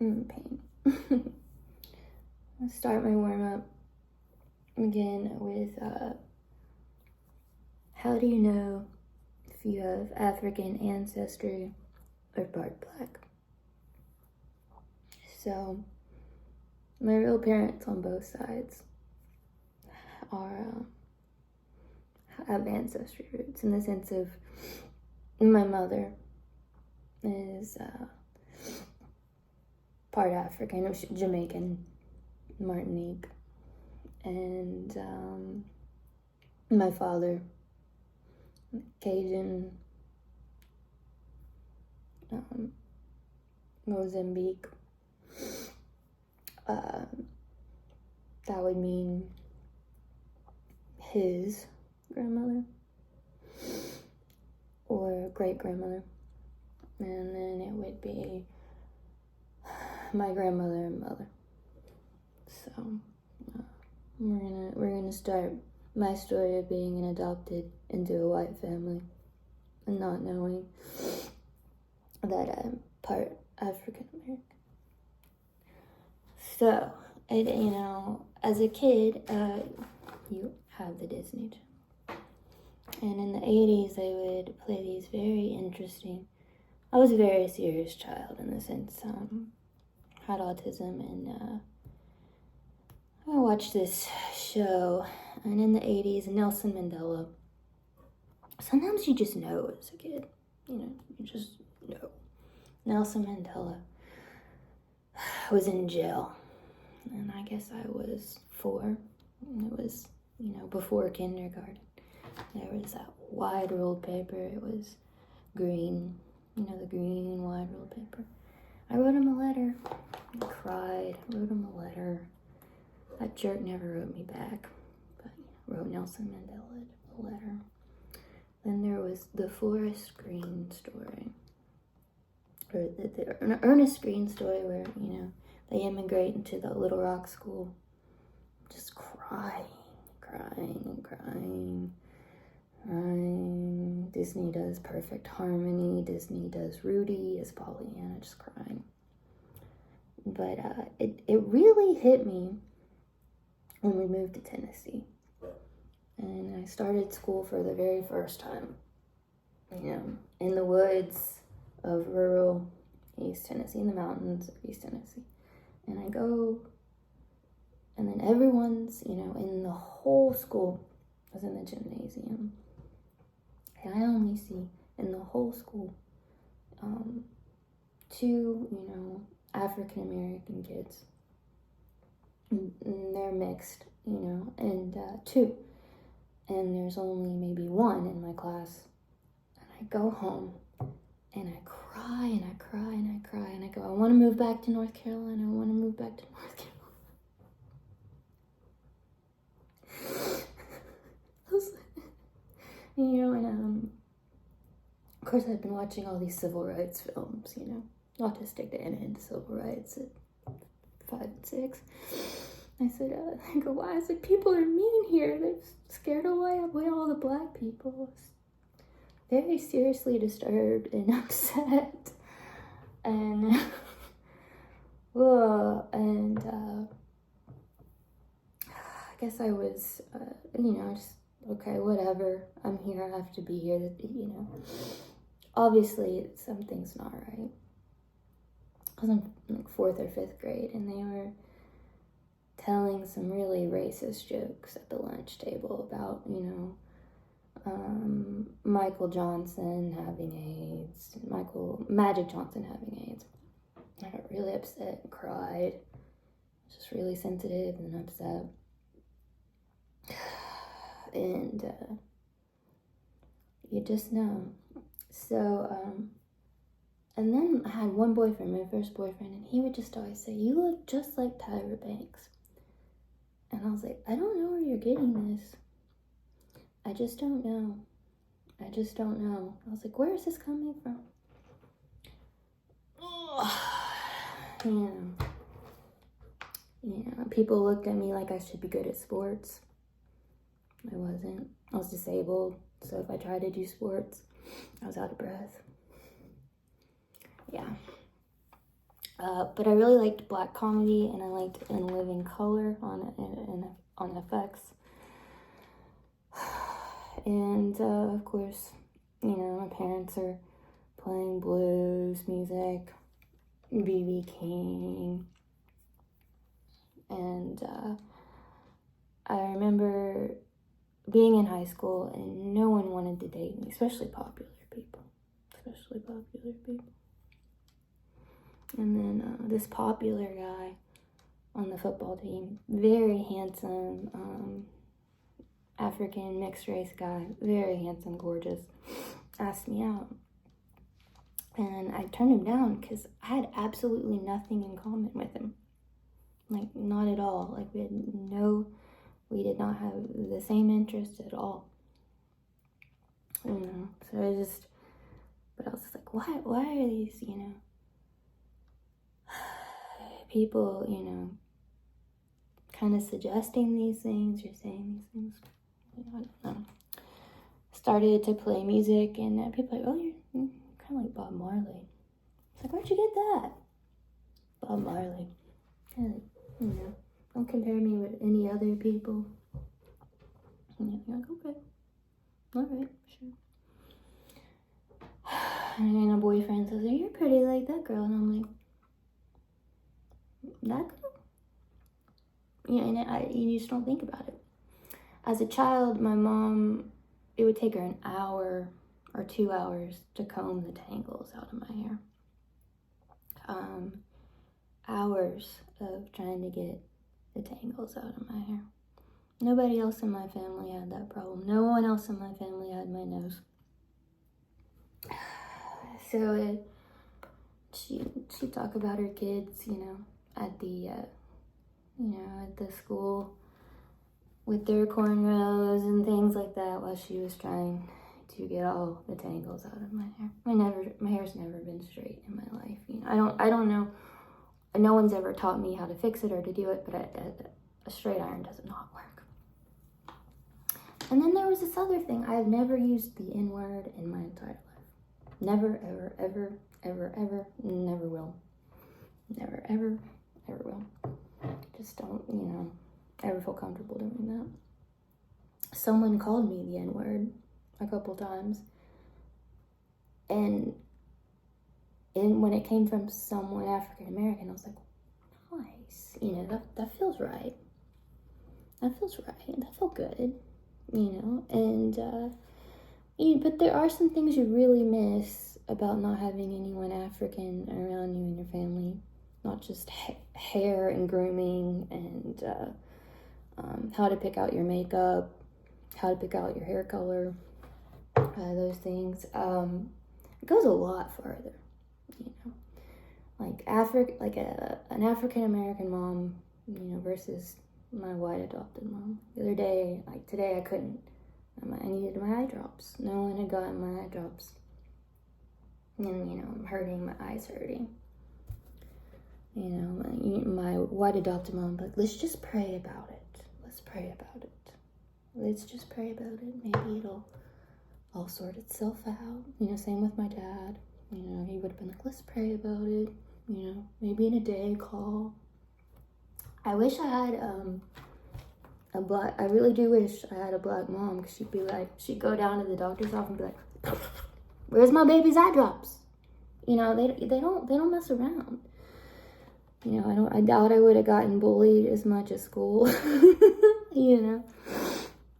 pain. I'll start my warm-up again with, how do you know if you have African ancestry or part Black? So, my real parents on both sides have ancestry roots, in the sense of my mother is part African, Jamaican, Martinique, and my father, Cajun, Mozambique. That would mean his grandmother or great-grandmother, and then it would be my grandmother and mother. So we're gonna start my story of being adopted into a white family and not knowing that I'm part African American. So, as a kid, you have the Disney Channel. And in the 80s, they would play these very interesting... I was a very serious child, in the sense, had autism, and I watched this show, and in the 80s, Nelson Mandela. Sometimes you just know as a kid, you just know. Nelson Mandela was in jail, and I guess I was 4. It was, before kindergarten. There was that wide rolled paper. It was green, the green wide rolled paper. I wrote him a letter. I cried. Wrote him a letter. That jerk never wrote me back, but wrote Nelson Mandela a letter. Then there was the Forest Green story, or the Ernest Green story, where they immigrate into the Little Rock school, just crying. Disney does Perfect Harmony. Disney does Rudy as Pollyanna, just crying. But it really hit me when we moved to Tennessee, and I started school for the very first time, in the woods of rural East Tennessee, in the mountains of East Tennessee. And I go, and then everyone's, in the whole school was in the gymnasium. And I only see in the whole school 2, African American kids. And they're mixed, and 2. And there's only maybe 1 in my class. And I go home and I cry and I cry and I cry and I go, I want to move back to North Carolina. I want to move back to North Carolina. And of course I've been watching all these civil rights films, Autistic to End, Civil Rights at 5 and 6. I said, why is it people are mean here? They've scared away all the Black people. I was very seriously disturbed and upset. And, I guess I was, just, okay, whatever. I'm here, I have to be here, Obviously, something's not right. I was in like 4th or 5th grade, and they were telling some really racist jokes at the lunch table about, Michael Johnson having AIDS, Magic Johnson having AIDS. I got really upset and cried. I was just really sensitive and upset. And you just know. So, and then I had one boyfriend, my first boyfriend, and he would just always say, "You look just like Tyra Banks." And I was like, I don't know where you're getting this. I just don't know. I was like, where is this coming from? People looked at me like I should be good at sports. I wasn't. I was disabled, so if I tried to do sports, I was out of breath. Yeah. But I really liked black comedy, and I liked In Living Color on FX. And of course, my parents are playing blues music, B.B. King, and I remember being in high school and no one wanted to date me, especially popular people. And then this popular guy on the football team, very handsome, African mixed race guy, very handsome, gorgeous, asked me out. And I turned him down because I had absolutely nothing in common with him. Like, not at all. Like, we did not have the same interests at all. So but I was just like, why are these, people, kind of suggesting these things or saying these things? I don't know. Started to play music, and people are like, oh, you're kind of like Bob Marley. It's like, where'd you get that? Bob Marley. And, don't compare me with any other people. And you're like, okay. All right, sure. And a boyfriend says, you're pretty like that girl. And I'm like, that girl? And you just don't think about it. As a child, my mom, it would take her an hour or 2 hours to comb the tangles out of my hair. Hours of trying to get the tangles out of my hair. Nobody else in my family had that problem. No one else in my family had my nose. So she'd talk about her kids, at the at the school with their cornrows and things like that, while she was trying to get all the tangles out of my hair. My hair's never been straight in my life. I don't know. No one's ever taught me how to fix it or to do it, but a straight iron does not work. And then there was this other thing. I have never used the N-word in my entire life. Never, ever, ever, ever, ever, never will. Never, ever, ever will. Just don't, ever feel comfortable doing that. Someone called me the N-word a couple times. And when it came from someone African American, I was like, nice. That feels right. That feels right. That felt good. And but there are some things you really miss about not having anyone African around you in your family. Not just hair and grooming and how to pick out your makeup, how to pick out your hair color, those things. It goes a lot further, like an African American mom, versus my white adopted mom. The other day, like today, I couldn't. I needed my eye drops. No one had gotten my eye drops, and I'm hurting. My eyes hurting. My white adopted mom, like, let's just pray about it. Let's pray about it. Let's just pray about it. Maybe it'll all sort itself out. Same with my dad. He would have been like, let's pray about it. Maybe in a day, call. I wish I had I really do wish I had a black mom, because she'd go down to the doctor's office and be like, where's my baby's eye drops? They don't mess around. I doubt I would have gotten bullied as much at school.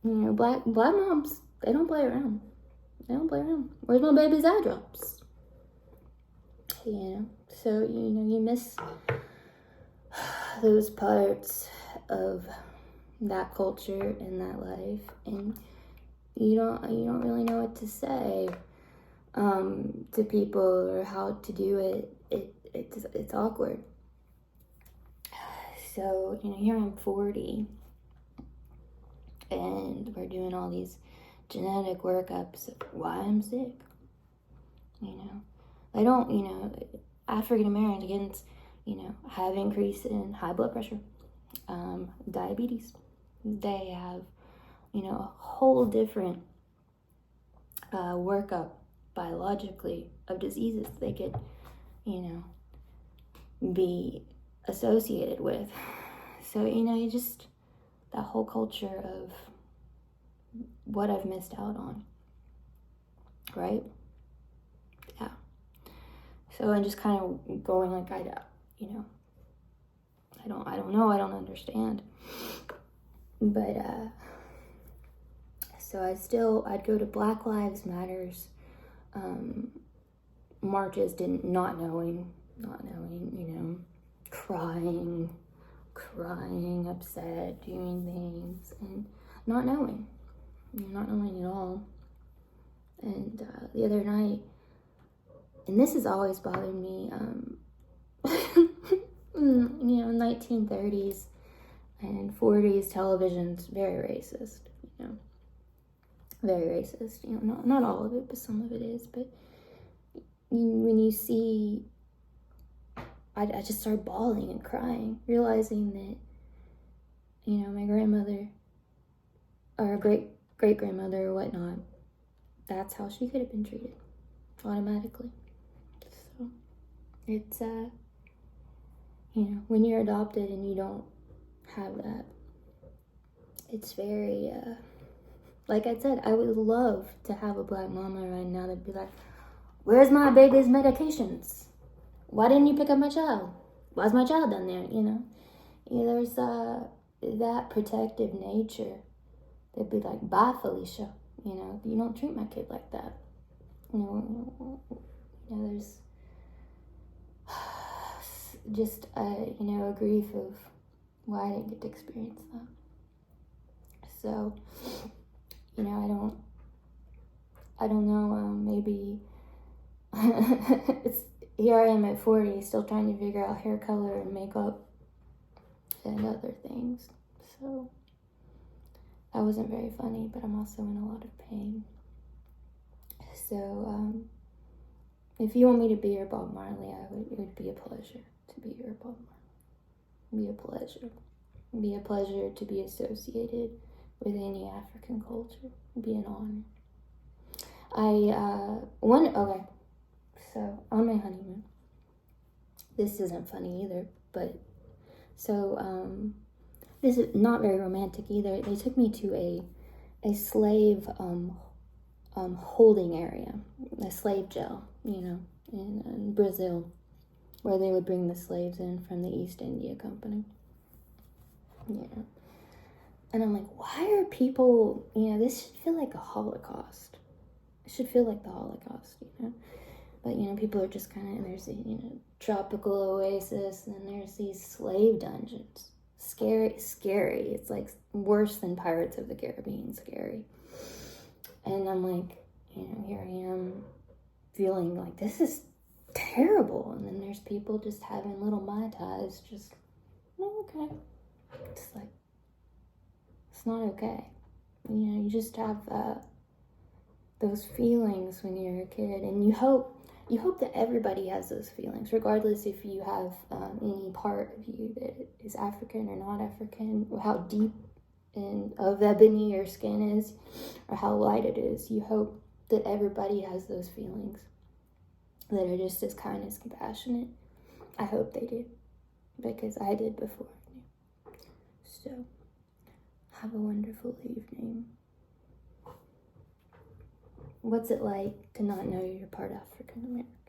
Black moms, they don't play around. They don't play around. Where's my baby's eye drops? So, you miss those parts of that culture and that life, and you don't really know what to say to people or how to do it. It's awkward. So, here I'm 40, and we're doing all these genetic workups of why I'm sick. I don't, African Americans, have increase in high blood pressure, diabetes. They have, a whole different workup biologically of diseases they could, be associated with. So, you just, that whole culture of what I've missed out on, right? Yeah. So I'm just kind of going like, I don't know, I don't understand. But, so I'd go to Black Lives Matters marches, not knowing, crying, upset, doing things, and not knowing at all. And the other night, and this has always bothered me, 1930s and 40s television's very racist, very racist, not all of it, but some of it is. But when you see, I just started bawling and crying, realizing that, my grandmother, or great-grandmother or whatnot, that's how she could have been treated, automatically. So, it's, when you're adopted and you don't have that, it's very, like I said, I would love to have a Black mama right now that'd be like, where's my baby's medications? Why didn't you pick up my child? Why's my child down there, There's that protective nature. They'd be like, bye, Felicia. You don't treat my kid like that. There's just, a grief of why I didn't get to experience that. So, I don't know, maybe here I am at 40, still trying to figure out hair color and makeup and other things. So, that wasn't very funny, but I'm also in a lot of pain. So, if you want me to be your Bob Marley, it would be a pleasure to be your Bob Marley. Be a pleasure. Be a pleasure to be associated with any African culture. It'd be an honor. Okay, so on my honeymoon, this isn't funny either, but so, this is not very romantic either. They took me to a slave, holding area, a slave jail, in Brazil, where they would bring the slaves in from the East India Company. Yeah. And I'm like, why are people, this should feel like a Holocaust. It should feel like the Holocaust, But, people are just kind of, there's a, tropical oasis, and there's these slave dungeons. Scary. It's like worse than Pirates of the Caribbean scary. And I'm like, here I am feeling like this is terrible. And then there's people just having little Mai Tais, just, okay. It's like, it's not okay. You just have those feelings when you're a kid, and you hope that everybody has those feelings, regardless if you have any part of you that is African or not African, or how deep and of ebony your skin is, or how light it is. You hope that everybody has those feelings that are just as kind, as compassionate. I hope they do, because I did before. So, have a wonderful evening. What's it like to not know you're part African American?